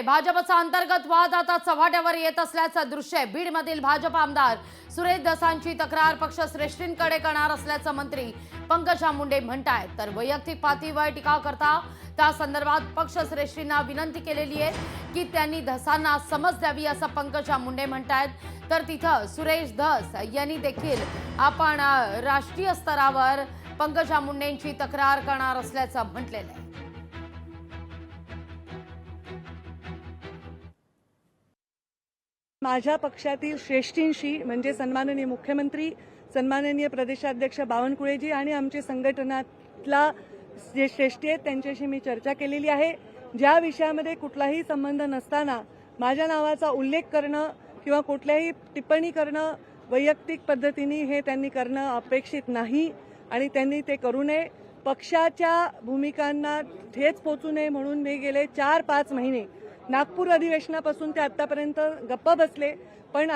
भाजपचा अंतर्गत वाद आता चव्हाट्यावर येत असल्याचं दृश्य आहे। बीडमधील भाजप आमदार सुरेश धसांची तक्रार पक्षश्रेष्ठींकडे करणार असल्याचं मंत्री पंकजा मुंडे म्हणतायत। तर वैयक्तिक पातळीवर टीका करता त्या संदर्भात पक्षश्रेष्ठींना विनंती केलेली आहे की त्यांनी धसांना समज द्यावी असं पंकजा मुंडे म्हणतायत। तर तिथं सुरेश धस यांनी देखील आपण राष्ट्रीय स्तरावर पंकजा मुंडेंची तक्रार करणार असल्याचं म्हटलेलं आहे। माझ्या पक्षातील श्रेष्ठींशी म्हणजे सन्माननीय मुख्यमंत्री, सन्माननीय प्रदेशाध्यक्ष बावनकुळेजी आणि आमचे संघटनातला जे श्रेष्ठी आहेत त्यांच्याशी मी चर्चा केलेली आहे। ज्या विषयामध्ये कुठलाही संबंध नसताना माझ्या नावाचा उल्लेख करणं किंवा कुठल्याही टिप्पणी करणं वैयक्तिक पद्धतीने हे त्यांनी करणं अपेक्षित नाही आणि त्यांनी ते करू नये। पक्षाच्या भूमिकांना ठेच पोचू नये म्हणून मी गेले 4-5 महिने नागपूर अधिवेशनापासून ते आतापर्यंत गप्प बसले, पण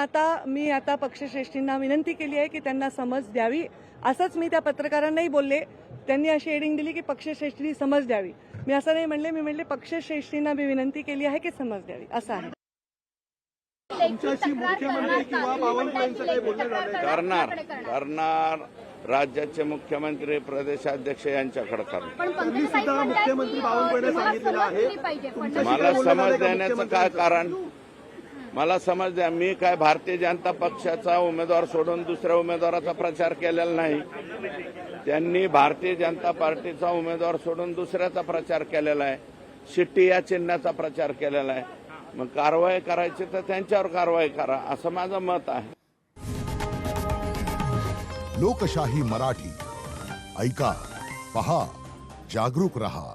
मी आता पक्षश्रेष्ठींना विनंती केली आहे की त्यांना समज द्यावी। असंच मी त्या पत्रकारांनाही बोलले, त्यांनी अशी हेडिंग दिली की पक्षश्रेष्ठींनी समज द्यावी। मी असं नाही म्हणले, मी म्हणले पक्षश्रेष्ठींना मी विनंती केली आहे की समज द्यावी असं आहे। करणार राज्याचे मुख्यमंत्री प्रदेशाध्यक्ष यांच्याकडे करणार। मुख्यमंत्री बावनकुळे सांगितलेलं आहे। मला समज देण्याचं काय कारण? मला समज द्या। मी काय भारतीय जनता पक्षाचा उमेदवार सोडून दुसऱ्या उमेदवाराचा प्रचार केलेला नाही। त्यांनी भारतीय जनता पार्टीचा उमेदवार सोडून दुसऱ्याचा प्रचार केलेला आहे। शिट्टी या चिन्हाचा प्रचार केलेला आहे। मग कारवाई करायची तर त्यांच्यावर कारवाई करा असं माझं मत आहे। लोकशाही मराठी ऐका, पहा, जागरूक रहा।